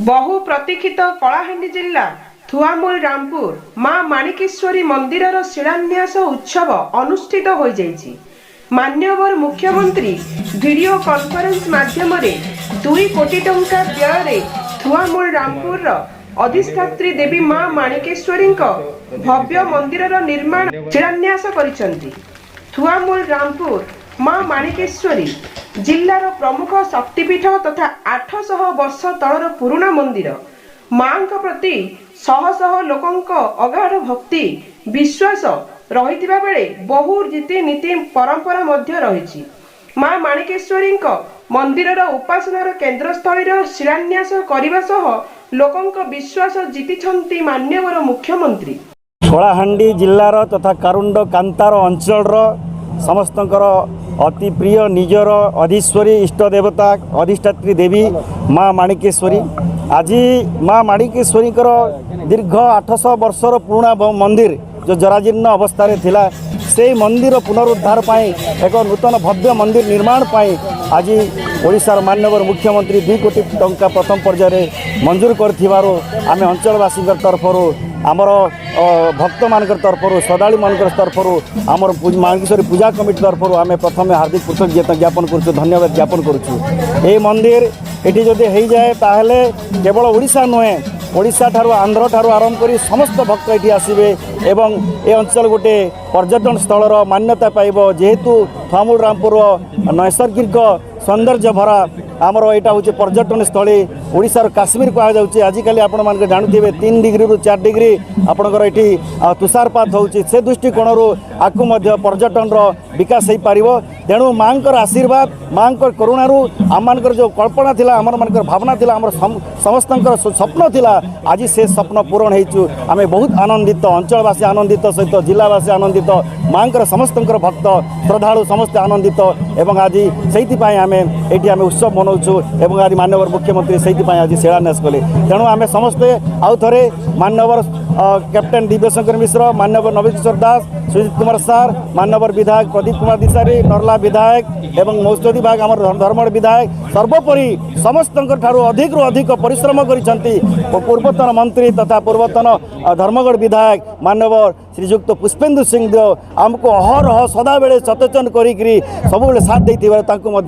बहु प्रतीक्षित कलाहांडी जिला थुआमूल रामपुर मां माणिकेश्वरी मंदिरर शिलान्यास उत्सव अनुष्ठित हो जाइछि। मान्यवर मुख्यमंत्री वीडियो कॉन्फ्रेंस माध्यम 2 कोटी टंका व्यय थुआमूल रामपुर अधिष्ठात्री देवी मां माणिकेश्वरी भव्य मंदिरर निर्माण शिलान्यास करिसेंति। थुआमूल रामपुर मां माणिकेश्वरी जिल्लार प्रमुख शक्तिपीठ तथा 800 वर्ष तलर पुराणा मंदिर। मां प्रति शह शह लोकंक अगाध भक्ति विश्वास रहिथिबा बेले बहु रीति नीति परंपरा मध्य रहिछि। मां माणिकेश्वरी मंदिरर उपासनार केन्द्रस्थलीर शिलान्यास करने सह लोकंक विश्वास जीतिछंती मान्यवर मुख्यमंत्री। कलाहांडी जिल्लार तथा कारुंड कांतार अंचल समस्तंकर अति प्रिय निजर अधीश्वरी इष्ट देवता अधिष्ठात्री देवी मां माणिकेश्वरी। आज मां माणिकेश्वरी दीर्घ 800 वर्षर पुराणा मंदिर जो जराजीर्ण अवस्था थिला से मंदिर पुनरुद्धार पाई एक नूतन भव्य मंदिर निर्माण पाई आज ओडिशार माननीय मुख्यमंत्री 2 कोटी टंका प्रथम पर्यायर मंजूर करथिबारो आमे अंचलवासी तरफर आमर भक्त मान तरफ श्रद्धालु मान तरफ आमर माणिकेश्वरी पूजा कमिटी तरफ आम प्रथम हार्दिक कृतज्ञता ज्ञापन करुँ, धन्यवाद ज्ञापन करुँ। ये मंदिर ये जदि हो जाए ताहले केवल ओडिशा नुहे ओडिशा ठारू आंध्र ठारू आरंभ कर समस्त भक्त ये आसबे एवं ए अंचल गोटे पर्यटन स्थलर मान्यता पाइब जेहेतु थुआमूल रामपुर नैसर्गिक सौंदर्य भरा आमर यहाँ हूँ पर्यटन स्थली ओडिशार काश्मीर कहुच्छे। आजिकल आपण मानक जानते 3 डिग्री रु 4 डिग्री आपणकर ये तुषारपात होउछि से दृष्टिकोण आकु मध्य पर्यटन विकास हो पार। तेणु माँ आशीर्वाद माँ करुणार आम जो कल्पना थिला आम मान भावना थिला आम समस्त स्वप्न थिला आज से स्वप्न पूरण होइछु। आम बहुत आनंदित अंचलवासी आनंदित सहित जिलावासी आनंदित माँ समस्त भक्त श्रद्धालु समस्त आनंदित एवं आज से आम ये उत्सव मनाऊँ एवं आज माननीय मुख्यमंत्री से आज शिलान्यास कले। तेणु आम समस्ते आउ थे माननीय कैप्टेन दिव्यशंकर मिश्र माननीय नवीन किशोर दास सुजित कुमार सार माननीय विधायक प्रदीप कुमार दिशारी नरला विधायक एवं मौसदी बाग आम धर्मगढ़ विधायक सर्वोपरि समस्त अधिक रु अधिक परिश्रम करिसेंति पूर्वतन मंत्री तथा पूर्वतन धर्मगढ़ विधायक माननीय श्रीजुक्त पुष्पेंदु सिंह देव आमको अहरह सदा बेले सचेतन करी सब साथ देते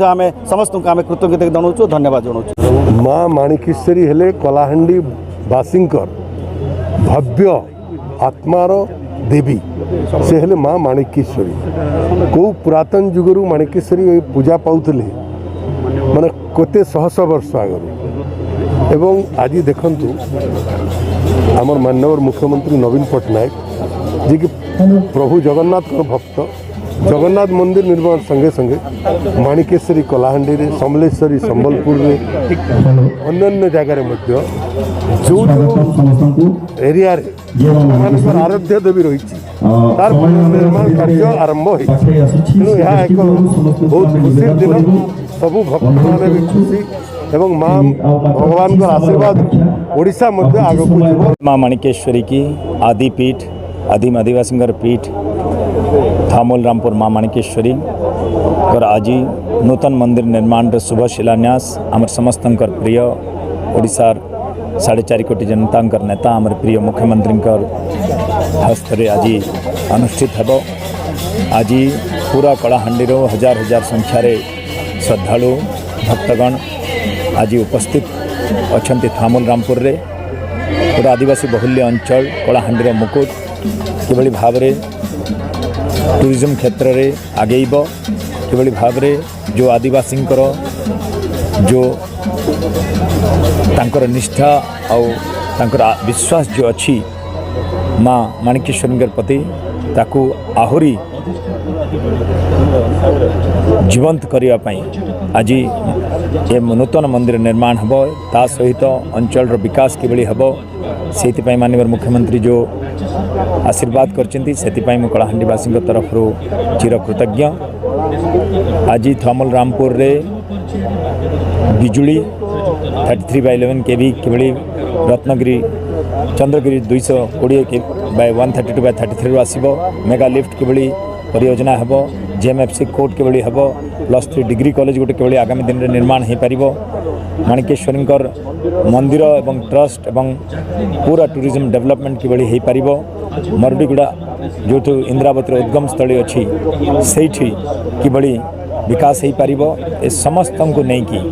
आम समस्त आम कृतज्ञता जनाऊँ, धन्यवाद जनाऊँ। माँ माणिकेश्वरी हेले कलाहांडी बासींकर भव्य आत्मार देवी से हेले माँ माणिकेश्वरी को पुरातन जुगरू माणिकेश्वरी पूजा पाउथले माने कोते शह शह वर्ष आगर एवं आज देखंतु आमर माननीय मुख्यमंत्री नवीन पट्टनायक जी कि प्रभु जगन्नाथ भक्त जगन्नाथ मंदिर निर्माण संगे संगे माणिकेश्वरी कलाहांडी रे समलेश्वरी संबलपुर रे अन्य जगार जो एरिया रे आराध्य देवी रही तार निर्माण कार्य आरंभ हो एक बहुत खुशी दिन सबू भक्त मैंने भी खुशी एवं माँ भगवान का आशीर्वाद ओडिशा मध्य आगक माँ माणिकेश्वरी की आदि पीठ आदिम आदिवासी पीठ थुआमूल रामपुर माँ माणिकेश्वरी और आज नूतन मंदिर निर्माण शुभ शिलान्यास आमर समस्त प्रिय ओडिशार 4.5 कोटी जनता नेता आमर प्रिय मुख्यमंत्री हस्ते आज अनुष्ठित हेब। आज पूरा कलाहांडी हजार हजार संख्यार श्रद्धालु भक्तगण आज उपस्थित अच्छा थुआमूल रामपुर रे पूरा आदिवासी बहुल्य अंचल कलाहांडी मुकुट किभली भाव रे टूरिज्म क्षेत्र रे आगेब किभली भाव रे जो आदिवासी जो तांकर निष्ठा और तांकर विश्वास जो अच्छी माँ माणिकेश्वरी प्रति ताकू आहुरी जीवंत करने आज ये नूतन मंदिर निर्माण हम ता सहित अंचल विकास किभली हम से माननीय मुख्यमंत्री जो आशीर्वाद कर कलाहांडीवासी तरफ चिर कृतज्ञ। आज थुआमूल रामपुर रे बिजुली 33/11 kV किभली रत्नगिरी चंद्रगिरी 220 by 132/33 आसब मेगा लिफ्ट किभली परियोजना हेब जेएमएफसी कोर्ट के हेब +3 डिग्री कॉलेज गोटे के आगामी दिन में निर्माण हो पार माणिकेश्वरी मंदिर एवं ट्रस्ट एवं पूरा टूरिज्म डेवलपमेंट किभली हो पार मरुडीगुड़ा जो इंद्रावती उद्गम स्थली अच्छी से किभली विकास हो पार ए समस्त को लेकिन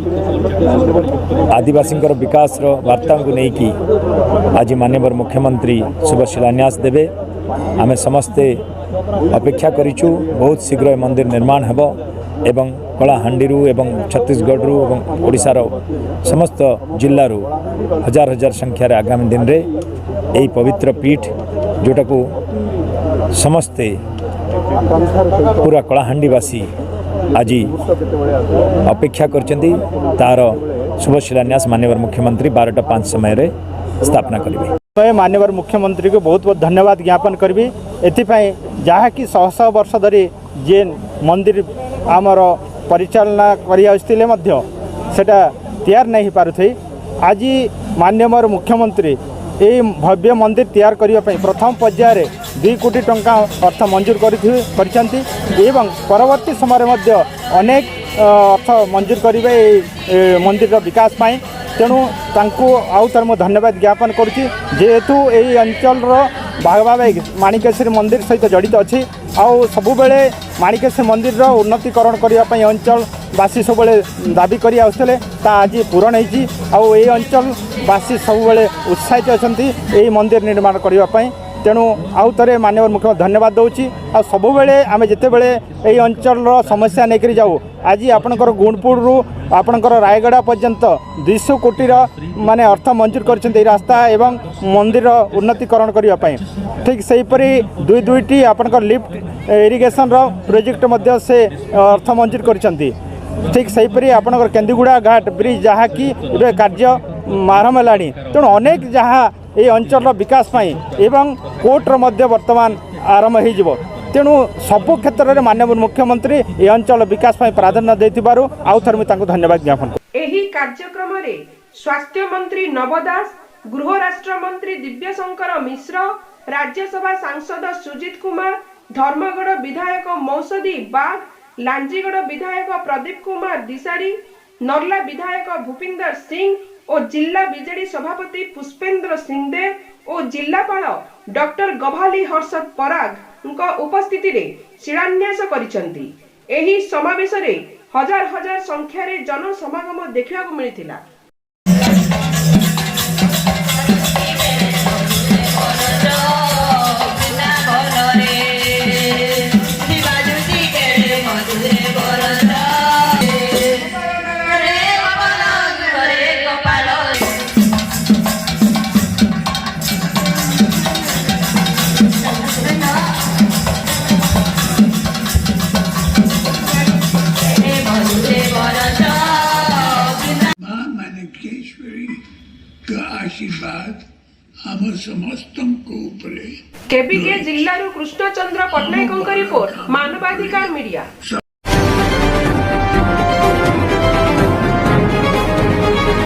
आदिवासी विकास वार्ता को लेकिन आज माननीय मुख्यमंत्री शुभ शिलान्यास देवे आमे समस्ते अपेक्षा करिछु बहुत शीघ्र मंदिर निर्माण हेब एवं कलाहांडी एवं छत्तीसगढ़ एवं ओडिशार समस्त जिल्लारू हजार हजार संख्यार आगामी दिन रे यही पवित्र पीठ जोटा को समस्ते पूरा कलाहांडीवासी आज अपेक्षा करछंती तार शुभ शिलान्यास माननीय मुख्यमंत्री 12:05 समय स्थापना करेंगे। माननीय मुख्यमंत्री को बहुत बहुत धन्यवाद ज्ञापन करी एथिपाई जहाँकि शह शह वर्ष धरी जे मंदिर आमर परिचालना करटा तैयार नहीं पारुथी आज माननीय मुख्यमंत्री ये भव्य मंदिर तैयार करने प्रथम पर्यायर 2 कोटी टंका अर्थ मंजूर करछंती एवं परवर्ती समय अनेक अर्थ मंजूर करेंगे मंदिर विकास पाई तेणु तांको आउ तार धन्यवाद ज्ञापन करुच्ची जेहेतु यही अंचल भागभाग माणिकेश्वरी मंदिर सहित जड़ित अच्छी आउ सबुबले माणिकेश्वरी मंदिर उन्नतीकरण करने अंचलवासी सब दाबी कर आसुले आज पूरण हो अंचल वासी सबुबले उत्साहित अच्छा यही मंदिर निर्माण करने तेणु आउ थे माननीय मुख्यमंत्री धन्यवाद दूची आ सबुबले आम जिते बड़े यही अंचल समस्या लेकर जाऊ आज आपणकर गुणपुर रु आपणकर रायगड़ा पर्यंत 200 कोटी माने अर्थ मंजूर कर रास्ता एवं मंदिर उन्नतीकरण करने ठीक सेहीपरि दुईटी आपणकर लिफ्ट इरिगेशन प्रोजेक्ट से अर्थ मंजूर कर ठीक सेहीपरि आपणकर केन्दुगुड़ा घाट ब्रिज जहाँकि कार्य आरंभ है तेणु अनेक जहाँ ये अंचल विकास पाई एवं कोर्टर मध्य वर्तमान आरंभ हो तेणु सबु क्षेत्र में माननीय मुख्यमंत्री ये अंचल विकास पाई प्राधान्य देथिबारु आउ थर मैं धन्यवाद ज्ञापन एही कार्यक्रम रे स्वास्थ्य मंत्री नव दास गृह राष्ट्र मंत्री दिव्यशंकर मिश्र राज्यसभा सांसद सुजित कुमार धर्मगढ़ विधायक मौसदी बाग लांजीगढ़ विधायक प्रदीप कुमार दिसारी नर्ला विधायक भूपिंदर सिंह और जिला बीजेडी सभापति पुष्पेंद्र सिंहदेव और जिलापाल डॉक्टर गभाली हर्षद पराग उपस्थिति रे शिलान्यास करिसेंती। एही समावेश रे हजार हजार संख्यार जन समागम देखा मिलता। आशीर्वाद हम समस्त को ऊपर K.B.K जिल्लारू कृष्णचंद्र पट्टनायक रिपोर्ट मानवाधिकार मीडिया।